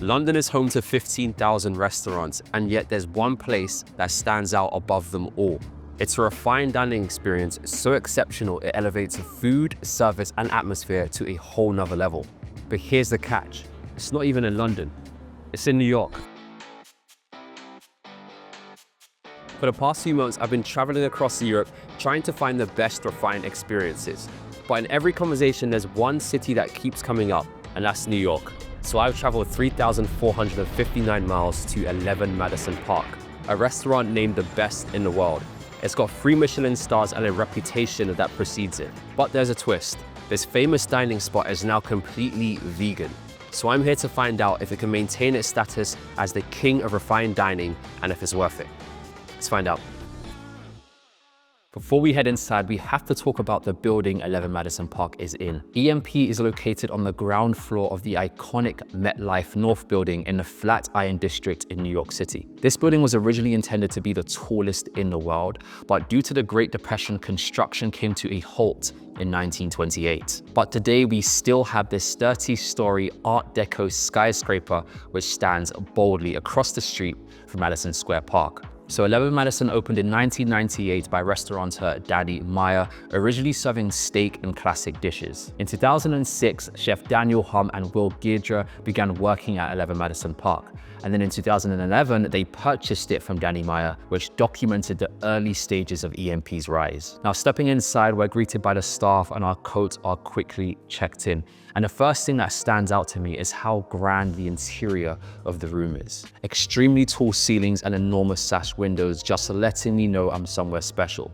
London is home to 15,000 restaurants, and yet there's one place that stands out above them all. It's a refined dining experience so exceptional it elevates food, service, and atmosphere to a whole nother level. But here's the catch. It's not even in London. It's in New York. For the past few months, I've been traveling across Europe trying to find the best refined experiences. But in every conversation, there's one city that keeps coming up, and that's New York. So I've traveled 3,459 miles to 11 Madison Park, a restaurant named the best in the world. It's got 3 Michelin stars and a reputation that precedes it. But there's a twist. This famous dining spot is now completely vegan. So I'm here to find out if it can maintain its status as the king of refined dining and if it's worth it. Let's find out. Before we head inside, we have to talk about the building 11 Madison Park is in. EMP is located on the ground floor of the iconic MetLife North building in the Flatiron District in New York City. This building was originally intended to be the tallest in the world, but due to the Great Depression, construction came to a halt in 1928. But today we still have this 30-story Art Deco skyscraper which stands boldly across the street from Madison Square Park. So 11 Madison opened in 1998 by restaurateur Danny Meyer, originally serving steak and classic dishes. In 2006, chef Daniel Hum and Will Giedra began working at 11 Madison Park. And then in 2011, they purchased it from Danny Meyer, which documented the early stages of EMP's rise. Now, stepping inside, we're greeted by the staff and our coats are quickly checked in. And the first thing that stands out to me is how grand the interior of the room is. Extremely tall ceilings and enormous sash windows, just letting me know I'm somewhere special.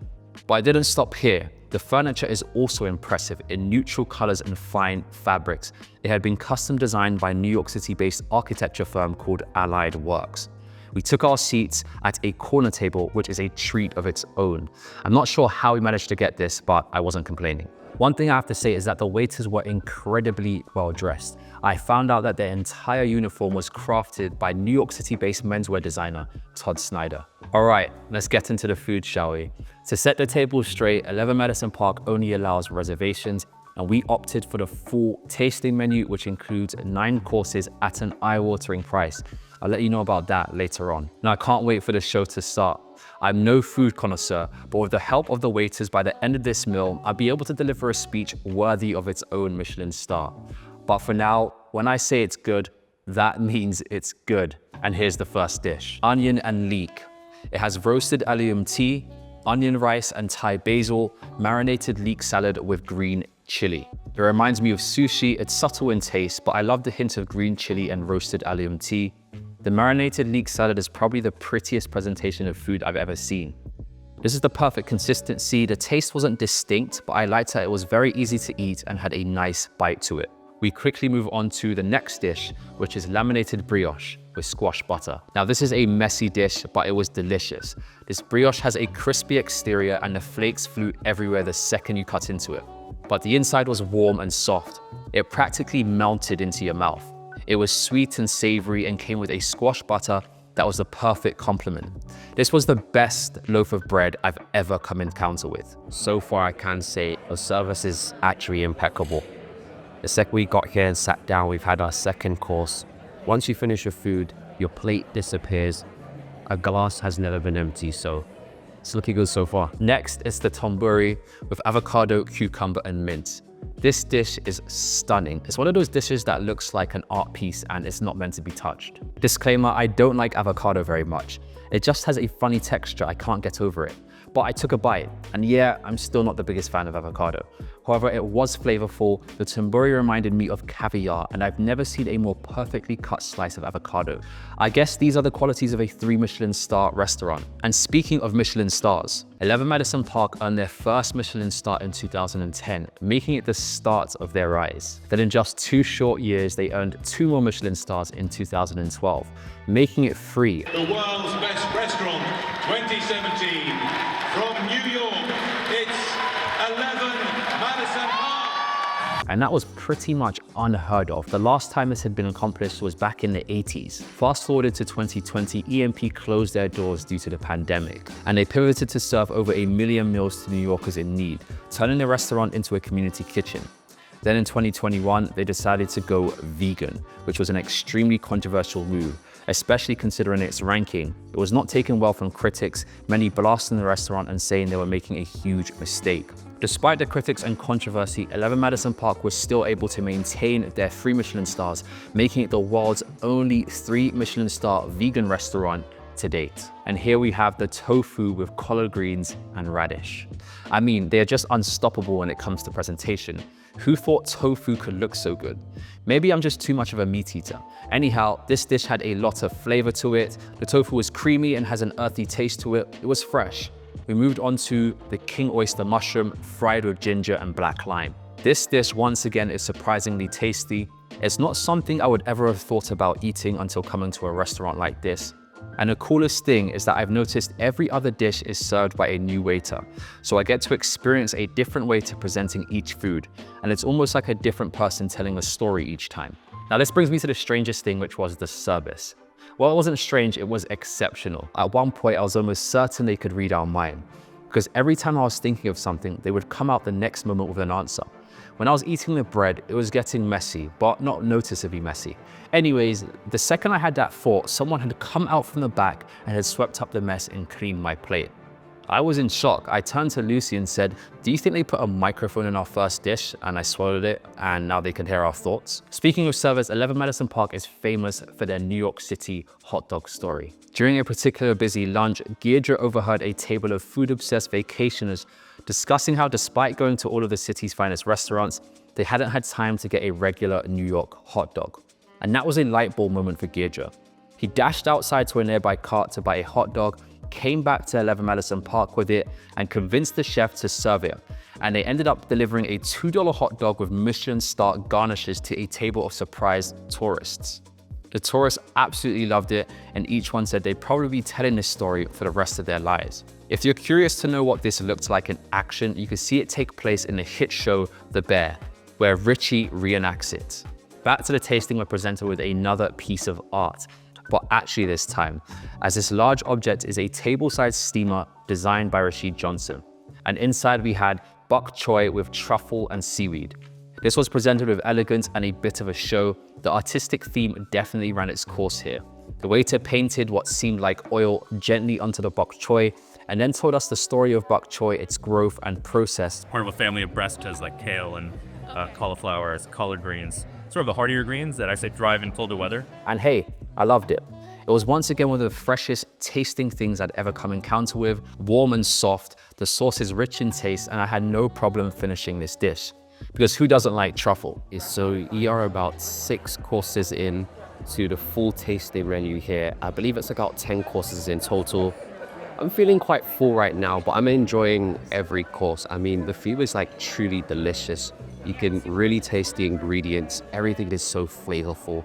But I didn't stop here. The furniture is also impressive in neutral colors and fine fabrics. It had been custom designed by New York City-based architecture firm called Allied Works. We took our seats at a corner table, which is a treat of its own. I'm not sure how we managed to get this, but I wasn't complaining. One thing I have to say is that the waiters were incredibly well dressed. I found out that their entire uniform was crafted by New York City-based menswear designer Todd Snyder. All right, let's get into the food, shall we? To set the table straight, 11 Madison Park only allows reservations, and we opted for the full tasting menu, which includes 9 courses at an eye-watering price. I'll let you know about that later on. Now, I can't wait for the show to start. I'm no food connoisseur, but with the help of the waiters, by the end of this meal, I'll be able to deliver a speech worthy of its own Michelin star. But for now, when I say it's good, that means it's good. And here's the first dish. Onion and leek. It has roasted allium tea, onion rice and Thai basil, marinated leek salad with green chili. It reminds me of sushi. It's subtle in taste, but I love the hint of green chili and roasted allium tea. The marinated leek salad is probably the prettiest presentation of food I've ever seen. This is the perfect consistency. The taste wasn't distinct, but I liked that it was very easy to eat and had a nice bite to it. We quickly move on to the next dish, which is laminated brioche with squash butter. Now, this is a messy dish, but it was delicious. This brioche has a crispy exterior and the flakes flew everywhere the second you cut into it. But the inside was warm and soft. It practically melted into your mouth. It was sweet and savory and came with a squash butter that was the perfect complement. This was the best loaf of bread I've ever come encounter with. So far, I can say the service is actually impeccable. The second we got here and sat down, we've had our second course. Once you finish your food, your plate disappears. A glass has never been empty, so it's looking good so far. Next is the tamburi with avocado, cucumber, and mint. This dish is stunning. It's one of those dishes that looks like an art piece and it's not meant to be touched. Disclaimer, I don't like avocado very much. It just has a funny texture, I can't get over it. But I took a bite, and yeah, I'm still not the biggest fan of avocado. However, it was flavorful. The tamburi reminded me of caviar, and I've never seen a more perfectly cut slice of avocado. I guess these are the qualities of a 3 Michelin star restaurant. And speaking of Michelin stars, 11 Madison Park earned their first Michelin star in 2010, making it the start of their rise. Then in just 2 short years, they earned 2 more Michelin stars in 2012, making it 3. The world's best restaurant 2017 from New York, it's 11 Madison Park. And that was pretty much unheard of. The last time this had been accomplished was back in the 80s. Fast forwarded to 2020, EMP closed their doors due to the pandemic, and they pivoted to serve over 1 million meals to New Yorkers in need, turning the restaurant into a community kitchen. Then in 2021, they decided to go vegan, which was an extremely controversial move, especially considering its ranking. It was not taken well from critics, many blasting the restaurant and saying they were making a huge mistake. Despite the critics and controversy, 11 Madison Park was still able to maintain their 3 Michelin stars, making it the world's only 3 Michelin star vegan restaurant to date. And here we have the tofu with collard greens and radish. I mean, they are just unstoppable when it comes to presentation. Who thought tofu could look so good? Maybe I'm just too much of a meat eater. Anyhow, this dish had a lot of flavor to it. The tofu was creamy and has an earthy taste to it. It was fresh. We moved on to the king oyster mushroom fried with ginger and black lime. This dish once again is surprisingly tasty. It's not something I would ever have thought about eating until coming to a restaurant like this. And the coolest thing is that I've noticed every other dish is served by a new waiter. So I get to experience a different way to presenting each food. And it's almost like a different person telling a story each time. Now this brings me to the strangest thing, which was the service. Well, it wasn't strange, it was exceptional. At one point, I was almost certain they could read our mind. Because every time I was thinking of something, they would come out the next moment with an answer. When I was eating the bread, it was getting messy, but not noticeably messy. Anyways, the second I had that thought, someone had come out from the back and had swept up the mess and cleaned my plate. I was in shock. I turned to Lucy and said, "Do you think they put a microphone in our first dish?" And I swallowed it, and now they can hear our thoughts. Speaking of service, 11 Madison Park is famous for their New York City hot dog story. During a particular busy lunch, Deirdre overheard a table of food-obsessed vacationers discussing how despite going to all of the city's finest restaurants, they hadn't had time to get a regular New York hot dog. And that was a light bulb moment for Deirdre. He dashed outside to a nearby cart to buy a hot dog, came back to 11 Madison Park with it, and convinced the chef to serve it. And they ended up delivering a $2 hot dog with Michelin star garnishes to a table of surprised tourists. The tourists absolutely loved it, and each one said they'd probably be telling this story for the rest of their lives. If you're curious to know what this looked like in action, you can see it take place in the hit show The Bear, where Richie reenacts it. Back to the tasting, we're presented with another piece of art, but actually this time, as this large object is a table-sized steamer designed by Rashid Johnson. And inside we had bok choy with truffle and seaweed. This was presented with elegance and a bit of a show. The artistic theme definitely ran its course here. The waiter painted what seemed like oil gently onto the bok choy, and then told us the story of bok choy, its growth and process. Part of a family of brassicas like kale and cauliflower, collard greens. Sort of the heartier greens that I say thrive in colder weather. And hey, I loved it. It was once again one of the freshest tasting things I'd ever come encounter with. Warm and soft, the sauce is rich in taste, and I had no problem finishing this dish. Because who doesn't like truffle? So we are about 6 courses in to the full tasting menu here. I believe it's about 10 courses in total. I'm feeling quite full right now, but I'm enjoying every course. I mean, the food is like truly delicious. You can really taste the ingredients. Everything is so flavorful.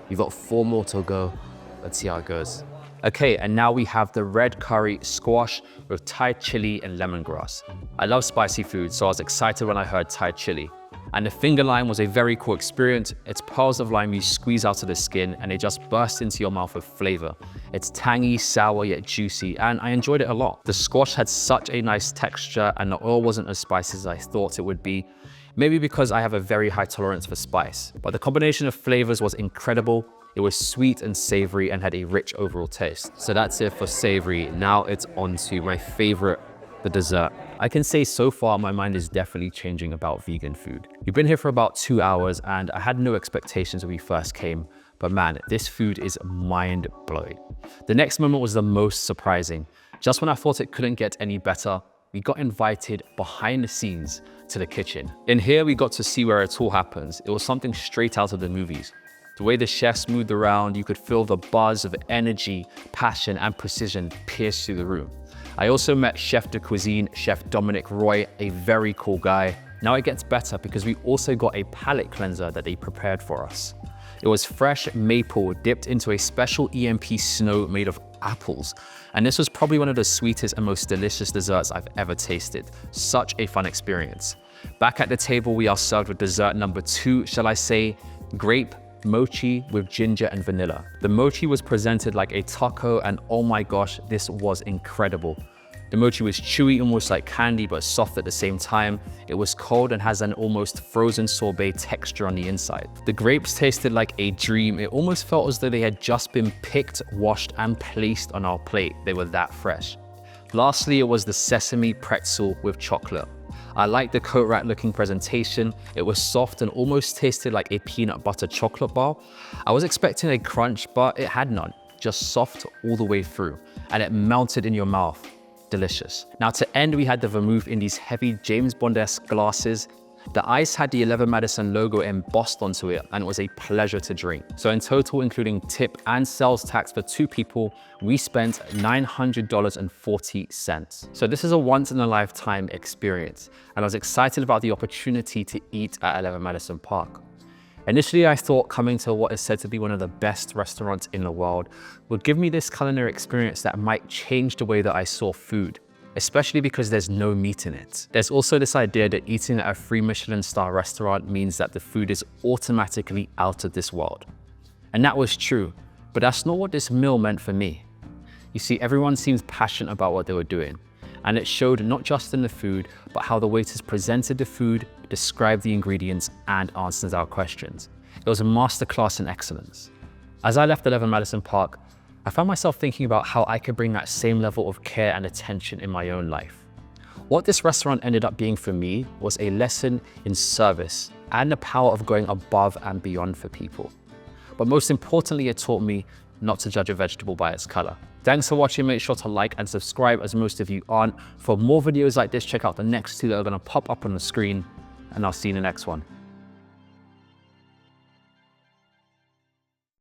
You've got 4 more to go. Let's see how it goes. Okay, and now we have the red curry squash with Thai chili and lemongrass. I love spicy food, so I was excited when I heard Thai chili. And the finger lime was a very cool experience. It's pearls of lime you squeeze out of the skin and they just burst into your mouth with flavor. It's tangy, sour, yet juicy, and I enjoyed it a lot. The squash had such a nice texture and the oil wasn't as spicy as I thought it would be. Maybe because I have a very high tolerance for spice, but the combination of flavors was incredible. It was sweet and savory and had a rich overall taste. So that's it for savory. Now it's on to my favorite, the dessert. I can say so far my mind is definitely changing about vegan food. We've been here for about 2 hours and I had no expectations when we first came, but man, this food is mind-blowing. The next moment was the most surprising. Just when I thought it couldn't get any better, we got invited behind the scenes to the kitchen. In here, we got to see where it all happens. It was something straight out of the movies. The way the chefs moved around, you could feel the buzz of energy, passion, and precision pierce through the room. I also met Chef de Cuisine, Chef Dominic Roy, a very cool guy. Now it gets better because we also got a palate cleanser that they prepared for us. It was fresh maple dipped into a special EMP snow made of apples. And this was probably one of the sweetest and most delicious desserts I've ever tasted. Such a fun experience. Back at the table, we are served with dessert number 2, shall I say, grape mochi with ginger and vanilla. The mochi was presented like a taco and oh my gosh, this was incredible. The mochi was chewy, almost like candy, but soft at the same time. It was cold and has an almost frozen sorbet texture on the inside. The grapes tasted like a dream. It almost felt as though they had just been picked, washed, and placed on our plate. They were that fresh. Lastly, it was the sesame pretzel with chocolate. I liked the coat rack looking presentation. It was soft and almost tasted like a peanut butter chocolate bar. I was expecting a crunch, but it had none. Just soft all the way through, and it melted in your mouth. Delicious. Now to end, we had the vermouth in these heavy James Bond-esque glasses. The ice had the 11 Madison logo embossed onto it, and it was a pleasure to drink. So in total, including tip and sales tax for 2 people, we spent $900.40. So this is a once-in-a-lifetime experience, and I was excited about the opportunity to eat at 11 Madison Park. Initially, I thought coming to what is said to be one of the best restaurants in the world would give me this culinary experience that might change the way that I saw food, especially because there's no meat in it. There's also this idea that eating at a 3 Michelin star restaurant means that the food is automatically out of this world. And that was true, but that's not what this meal meant for me. You see, everyone seems passionate about what they were doing, and it showed not just in the food, but how the waiters presented the food, described the ingredients, and answered our questions. It was a masterclass in excellence. As I left 11 Madison Park, I found myself thinking about how I could bring that same level of care and attention in my own life. What this restaurant ended up being for me was a lesson in service and the power of going above and beyond for people. But most importantly, it taught me not to judge a vegetable by its color. Thanks for watching. Make sure to like and subscribe, as most of you aren't. For more videos like this, check out the next 2 that are gonna pop up on the screen, and I'll see you in the next one.